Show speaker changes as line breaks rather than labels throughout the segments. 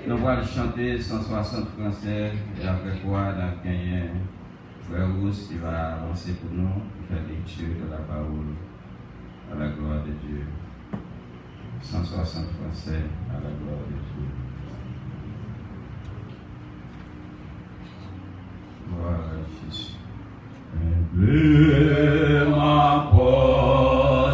Nous allons chanter 160 français et après quoi, il y a un frère Rousse qui va avancer pour nous, faire lecture de la parole à la gloire de Dieu. 160 français à la gloire de Dieu. Gloire à Jésus. Humblement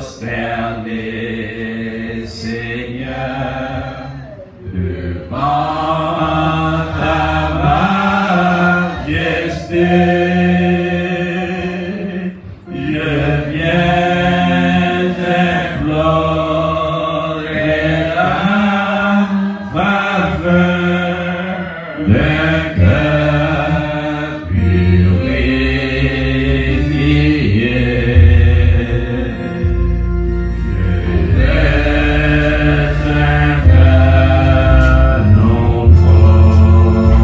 prosterné, Seigneur, devant ta majesté, je viens implorer la faveur d'un cœur purifié. Je laisse un cœur non fort.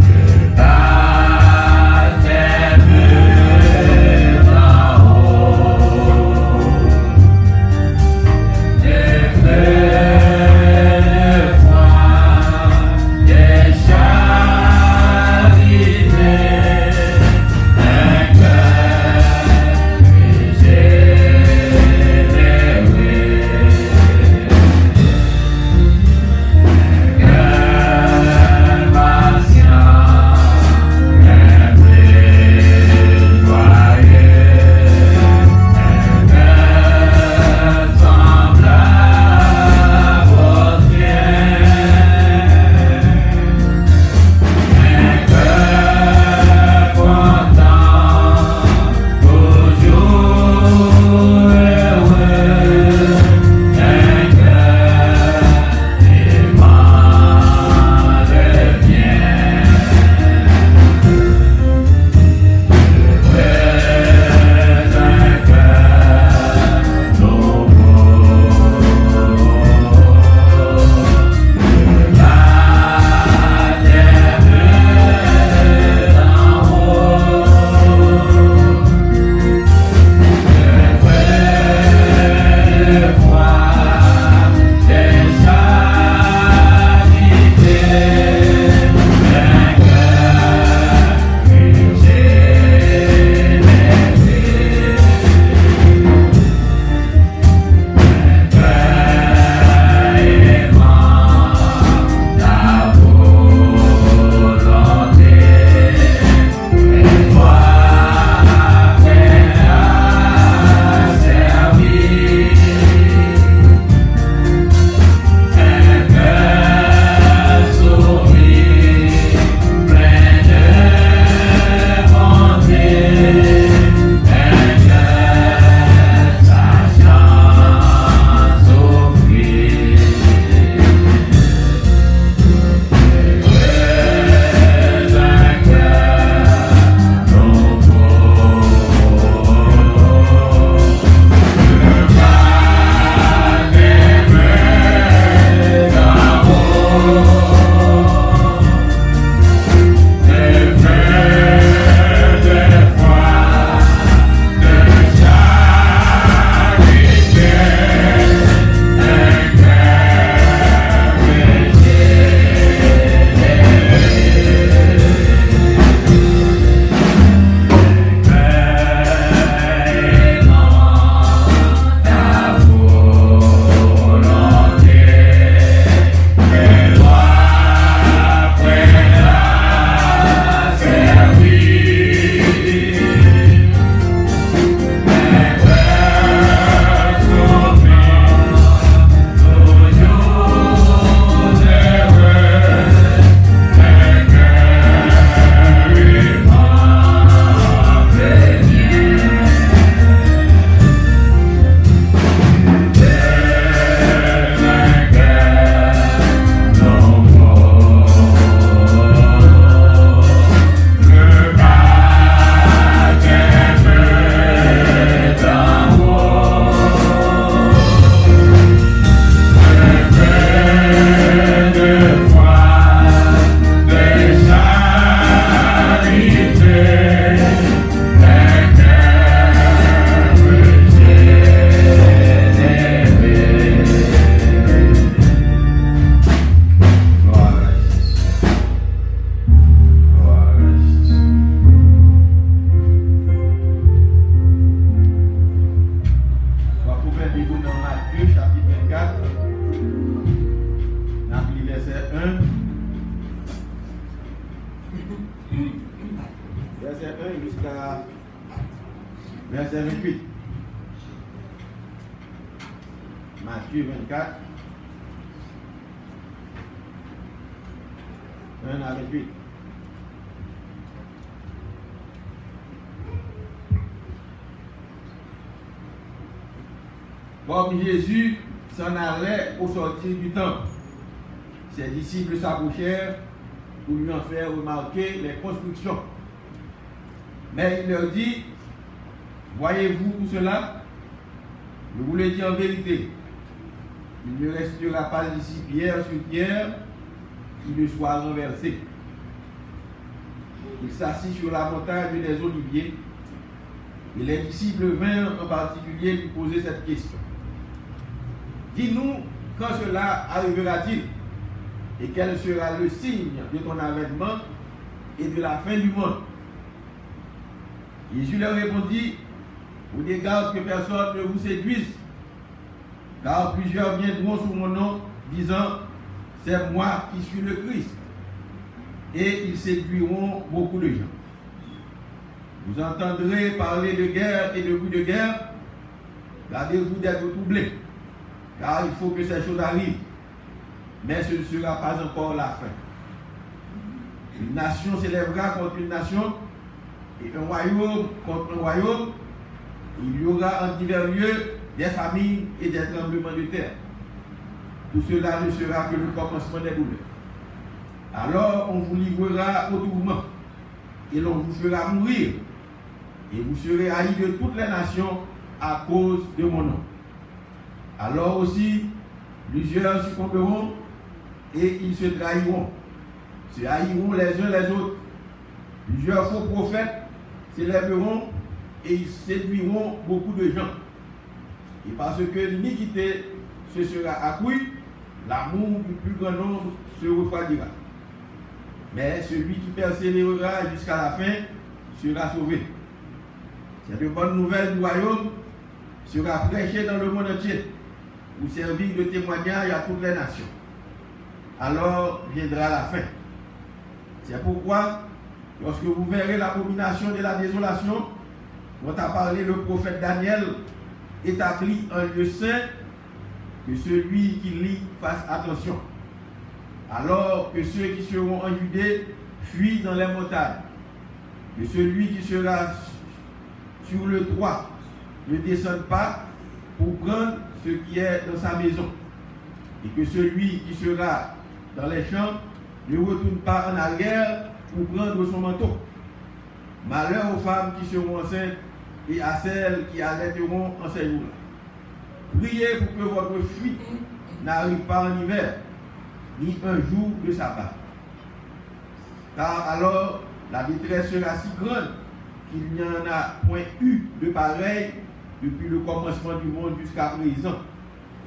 Je t'attends là-haut. Des feux de foi
1, verset 1 jusqu'à verset 28. Matthieu 24, 1 à 28. Comme Jésus s'en allait au sortir du temple, ses disciples s'approchèrent pour lui en faire remarquer les constructions. Mais il leur dit, voyez-vous tout cela? Je vous le dis en vérité, il ne restera pas ici pierre sur pierre qui ne soit renversée. Il s'assit sur la montagne des Oliviers et les disciples vinrent en particulier lui poser cette question. Dis-nous quand cela arrivera-t-il et quel sera le signe de ton avènement et de la fin du monde? Jésus leur répondit, prenez garde que personne ne vous séduise, car plusieurs viendront sous mon nom, disant, c'est moi qui suis le Christ, et ils séduiront beaucoup de gens. Vous entendrez parler de guerre et de bruit de guerre, gardez-vous d'être troublés, car il faut que ces choses arrivent, mais ce ne sera pas encore la fin. Une nation s'élèvera contre une nation, et un royaume contre un royaume. Il y aura en divers lieux des famines et des tremblements de terre. Tout cela ne sera que le commencement des douleurs. Alors on vous livrera au tourment, et l'on vous fera mourir, et vous serez haïs de toutes les nations à cause de mon nom. Alors aussi, plusieurs succomberont, et ils se trahiront, se haïront les uns les autres. Plusieurs faux prophètes s'élèveront et ils séduiront beaucoup de gens. Et parce que l'iniquité se sera accrue, l'amour du plus grand nombre se refroidira. Mais celui qui persévérera jusqu'à la fin sera sauvé. Cette bonne nouvelle du royaume sera prêchée dans le monde entier pour servir de témoignage à toutes les nations. Alors viendra la fin. C'est pourquoi, lorsque vous verrez l'abomination de la désolation, dont a parlé le prophète Daniel, établi un lieu saint, que celui qui lit fasse attention. Alors que ceux qui seront en Judée fuient dans les montagnes, que celui qui sera sur le toit ne descende pas pour prendre ce qui est dans sa maison, et que celui qui sera dans les champs ne retourne pas en arrière pour prendre son manteau. Malheur aux femmes qui seront enceintes et à celles qui allaiteront en ces jours-là. Priez pour que votre fuite n'arrive pas en hiver, ni un jour de sabbat. Car alors la détresse sera si grande qu'il n'y en a point eu de pareil depuis le commencement du monde jusqu'à présent,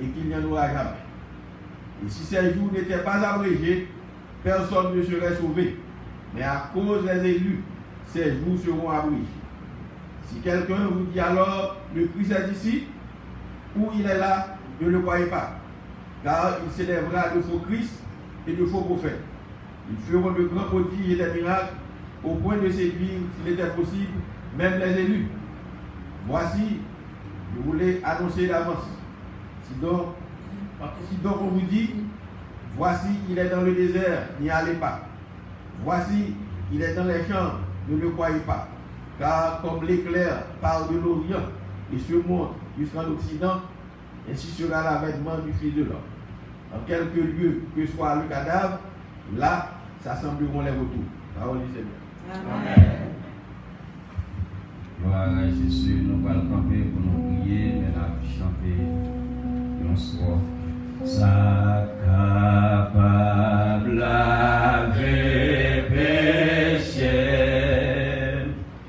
et qu'il n'y en aura jamais. Et si ces jours n'étaient pas abrégés, personne ne serait sauvé. Mais à cause des élus, ces jours seront abrégés. Si quelqu'un vous dit alors, le Christ est ici, ou il est là, ne le croyez pas. Car il s'élèvera de faux Christ et de faux prophètes. Ils feront de grands prodiges et des miracles, au point de séduire, s'il était possible, même les élus. Voici, je voulais annoncer d'avance. Si donc on vous dit, voici, il est dans le désert, n'y allez pas. Voici, il est dans les champs, ne le croyez pas. Car comme l'éclair part de l'Orient et se monte jusqu'en Occident, ainsi sera l'avènement du Fils de l'homme. Dans quelque lieu que soit le cadavre, là s'assembleront les retours. Parole du Seigneur.
Amen.
Gloire à Jésus, nous allons camper pour nous prier, mais nous allons chanter bonsoir. Ça capable laver péché,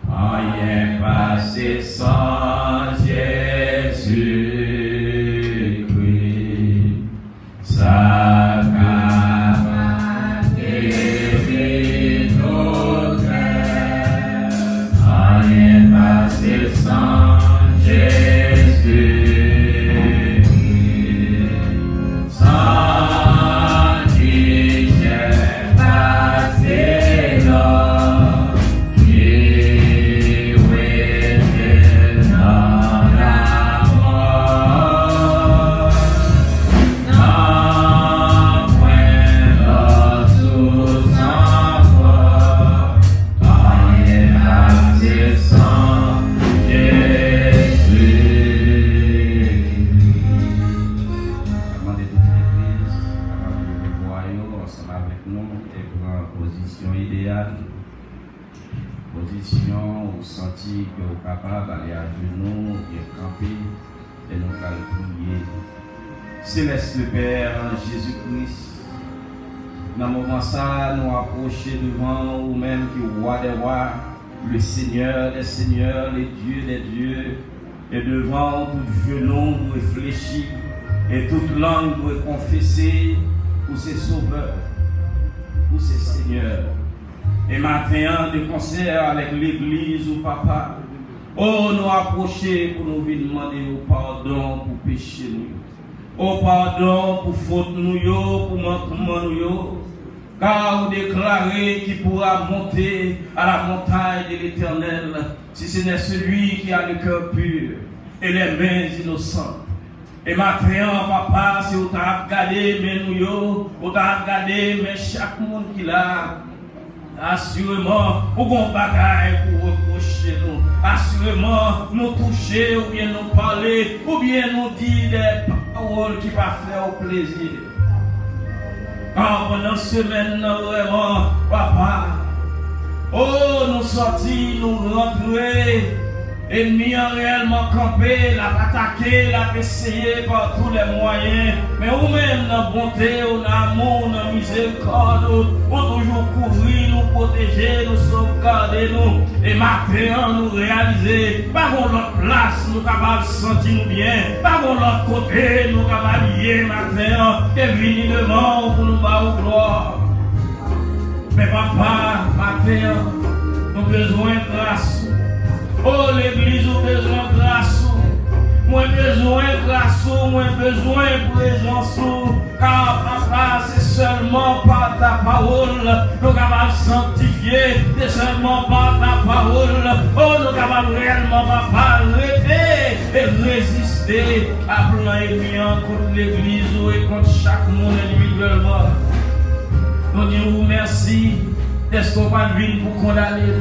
rien passé sans Jésus. Ça capable guérir nos cœurs, rien passé sans Jésus. Sans nous et prendre position idéale. Position où senti que vous êtes capable d'aller à genoux, et camper et nous prier. Céleste Père Jésus-Christ, dans le moment ça, nous approcher devant vous-même qui est roi des rois, le Seigneur des seigneurs, les dieux des dieux, et devant tout genou nous réfléchir et toute langue nous confesser pour ses sauveurs, pour ses seigneurs. Et maintenant, de concert avec l'église ou papa, oh, nous approcher pour nous venir demander au pardon pour pécher nous. Au pardon pour faute nous, pour manquement nous. Car vous déclarez qu'il pourra monter à la montagne de l'Éternel si ce n'est celui qui a le cœur pur et les mains innocentes. Et maintenant, papa, si vous avez regardé mes nous, vous avez regardé mais chaque monde qui l'a. Assurément, pour qu'on bagaille pour reprocher nous. Assurément, nous toucher ou bien nous parler ou bien nous dire des paroles qui vont faire au plaisir. Car pendant cette semaine, vraiment, papa, oh, nous sortis, nous rentrer. Ennemi a réellement campé, l'a attaqué, l'a essayé par tous les moyens. Mais vous-même, dans la bonté, dans l'amour, dans la miséricorde, vous toujours couvrir, nous protéger, nous sauvegarder, nous. Et maintenant, nous réaliser, par l'autre place, nous capables de sentir bien. Par l'autre côté, nous capables de lier maintenant. Et venir devant pour nous battre au gloire. Mais papa, maintenant, nous avons besoin de grâce. Oh, l'église a besoin de grâce. Moi, besoin de grâce. Moi, besoin de présence. Car, papa, c'est seulement par ta parole nous sommes capables de sanctifier. C'est seulement par ta parole. Oh, nous sommes capables réellement, papa, arrêter et résister à plein ennemi contre l'église et contre chaque monde individuellement. Nous disons merci. Est-ce qu'on va venir pour condamner?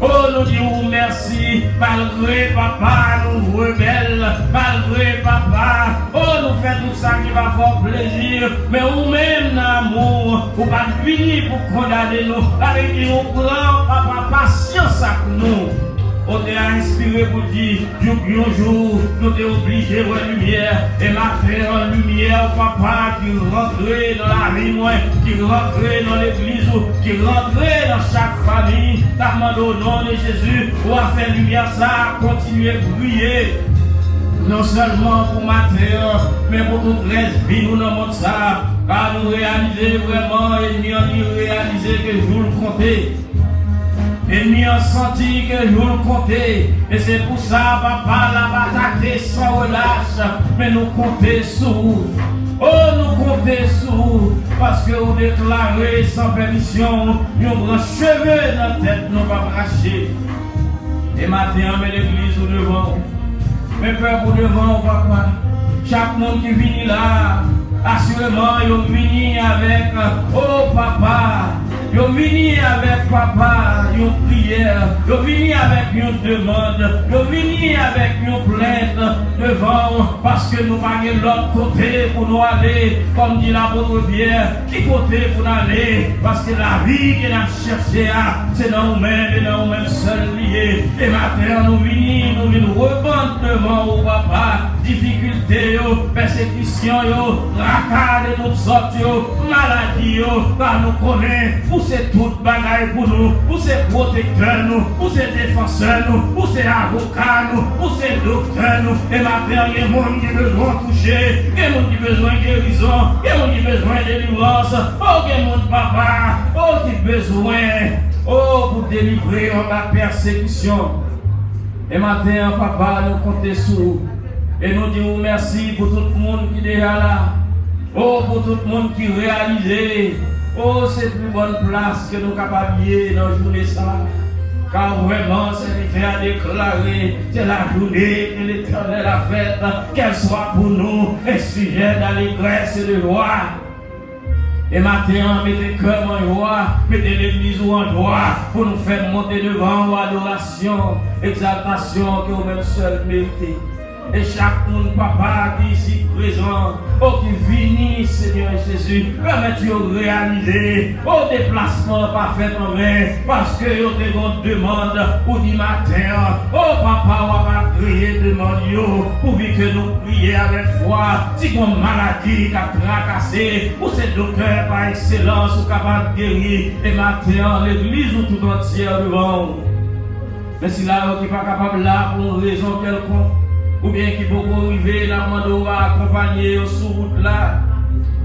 Oh, nous disons merci, malgré papa, nous rebelles, malgré papa, oh, nous faisons tout ça qui va faire plaisir, mais nous-mêmes, l'amour, vous pas venir pour condamner nous, avec qui on prend, papa, patience avec nous. On t'a inspiré pour dire, un jour, nous t'es obligé de la lumière, et matin en lumière, papa, qui rentrait dans la vie, qui rentrait dans l'église, qui rentrait dans chaque famille, t'as demandé au nom de Jésus, pour faire lumière ça, continuer à briller. Non seulement pour matin, mais pour toute reste vie, nous dans le monde ça, car nous réaliser vraiment, et nous réaliser que je vous le comptais. Et nous avons senti que nous le comptons. Et c'est pour ça, papa, la bataille sans relâche. Mais nous comptons sur. Oh, nous comptons sur. Parce que vous déclarez sans permission. Nous avons cheveux dans la tête, nous pas cracher. Et maintenant, mais l'église au devant. Mes pères au devant, papa. Chaque monde qui vient là, assurément, ils viennent avec. Oh, papa. Yo vini avec papa, une prière, yo vini avec une demande, yo vini avec une plainte devant, parce que nous pas l'autre côté pour nous aller, comme dit l'apôtre Pierre, qui côté pour nous aller, parce que la vie que nous cherchons, c'est dans nous-mêmes et dans nous-mêmes seuls liés. Et maintenant nous venons rebondir devant au papa, difficultés, persécutions, racades de toutes sortes, maladies, car nous connaissons. C'est toute bagaille pour nous, pour ces protecteurs nous, pour ces défenseurs nous, pour ces avocats nous, pour ces docteurs nous. Et maintenant, il y a des gens qui ont besoin de toucher, il y a des gens qui ont besoin de guérison, il y a des gens qui ont besoin de délivrance, oh, il y a des gens papa, oh, qui ont besoin, oh, pour délivrer en la persécution. Et maintenant, papa, nous comptons sur vous. Et nous disons merci pour tout le monde qui est déjà là, oh, pour tout le monde qui réalise. Oh, c'est plus bonne place que nous capables dans la journée ça. Car vraiment, c'est fait à déclarer, c'est la journée que l'Éternel a faite, qu'elle soit pour nous un sujet d'allégresse et de joie. Et maintenant, mettez cœur en joie, mettez l'église en joie, pour nous faire monter devant l'adoration, exaltation que vous-même seuls méritez. et chaque monde, papa, qui est ici présent, oh, qui vient, Seigneur Jésus, permets-tu de réaliser, oh, déplacement parfait en vain, parce que yo te demande, ou dit matin, oh, papa, on va prier, demande yo, pour que nous prions avec foi, si on maladie qui a tracassé, ou c'est docteur par excellence, ou capable de guérir, et matin, l'église ou tout entière devant. Mais si là, on n'est pas capable là pour une raison quelconque, ou bien qui peut arriver, la demande va accompagner sur route là,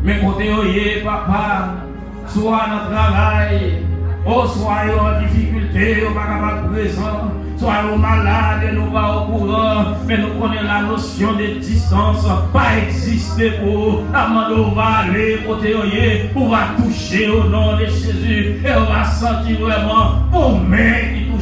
mais côté oye, papa, soit dans le travail, oh, soit en difficulté, ou pas capable présent, soit nous malades et nous pas au courant, mais nous connaissons la notion de distance, pas exister pour on va aller côté oye, on va toucher au nom de Jésus, et on va sentir vraiment pour main qui touche,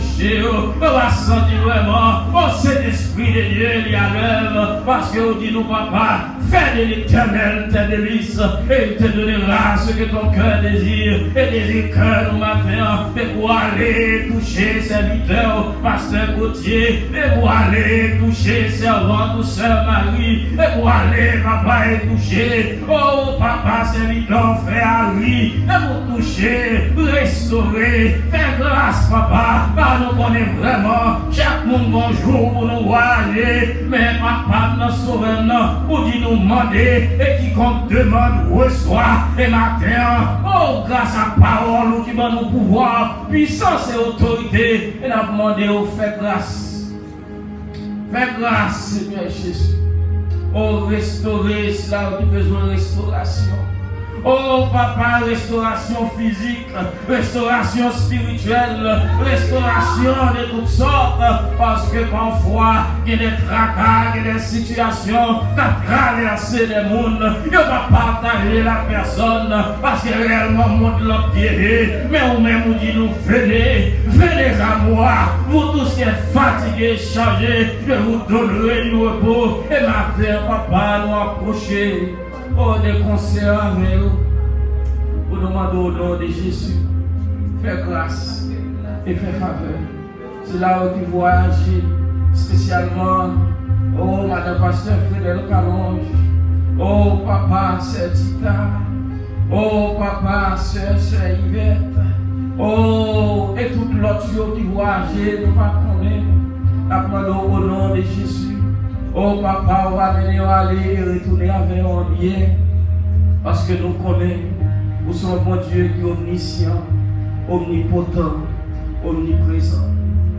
on va sentir vraiment, oh, cet esprit de Dieu, il y a l'œuvre, parce que on dit nous papa, fais de l'éternel tes délices, et il te donnera ce que ton cœur désire, et désire que nous matin, et pour aller toucher serviteurs, pasteur Gauthier, et pour aller toucher servante ou sœur Marie, et pour aller papa et toucher, oh papa serviteur frère Harry, et pour toucher, restaurer, faire grâce papa, car nous connaissons vraiment chaque monde bonjour pour nous voyager, mais papa nous sauve pour dire nous demander, et quiconque demande reçoit, et matin, oh grâce à la parole qui va nous pouvoir, puissance et autorité, et nous demandé au fait grâce. Fais grâce, Seigneur Jésus. Oh, restaurer cela qui a besoin de restauration. Oh, papa, restauration physique, restauration spirituelle, restauration de toutes sortes, parce que parfois, il y a des tracas, il y a des situations qui ont traversé le monde, il ne va pas partager la personne, parce que réellement, le monde l'a tiré, mais vous-même, vous dites, nous venez à moi, vous tous qui êtes fatigués, chargés, je vous donnerai du repos, et maintenant, papa, nous approcher. Oh, des conseils avec vous, pour nous demander au nom de Jésus, fais grâce et fais faveur. C'est là où tu voyages, spécialement, oh, Madame Pasteur Frédéric Calonge, oh, Papa, Sœur Tita, oh, Papa, Sœur Yvette, oh, et tout l'autre qui voyage, nous pas connaître, appelons au nom de Jésus. Oh papa, on va venir aller et retourner avec un bien. Parce que nous connaissons, nous sommes un Dieu qui est omniscient, omnipotent, omniprésent.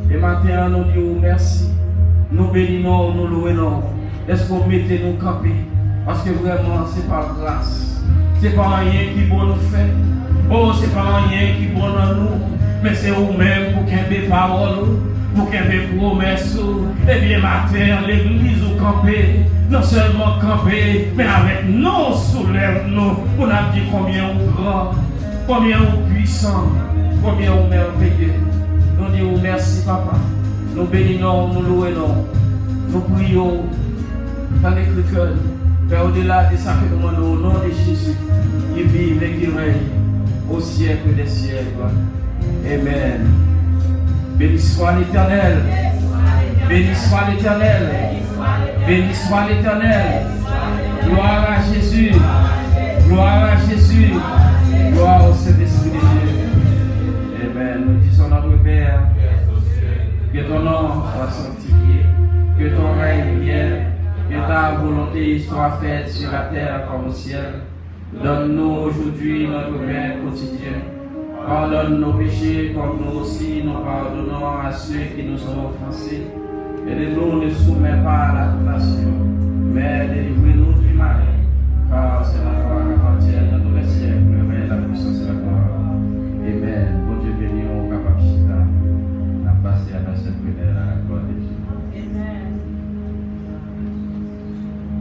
Et maintenant, nous disons merci. Nous bénissons, nous louons. Est-ce qu'on mettez nous camper? Parce que vraiment, ce n'est pas grâce. Ce n'est pas rien qui bon nous fait. Oh, ce n'est pas rien qui bon dans nous. Mais c'est vous-même pour qu'il y ait des paroles. Pour qu'il y ait des promesses, et bien matin, l'église ou camper, non seulement camper, mais avec nous soulève-nous, pour nous dire combien on grand, combien on puissant, combien on merveilleux. Nous disons merci papa, nous bénissons, nous louons, nous prions dans l'écriture, mais au-delà de ça que nous demandons au nom de Jésus, qui vive et qui règne au siècle des siècles. Amen. Béni soit l'Éternel. Béni soit l'Éternel. Béni soit l'Éternel. Gloire à Jésus. Gloire à Jésus. Gloire au Saint-Esprit de Dieu. Amen. Nous disons notre Père, que ton nom soit sanctifié, que ton règne vienne, que ta volonté soit faite sur la terre comme au ciel. Donne-nous aujourd'hui notre pain quotidien. Pardonne nos péchés comme nous aussi nous pardonnons à ceux qui nous ont offensés. Et ne nous soumets pas à la tentation, mais délivre-nous du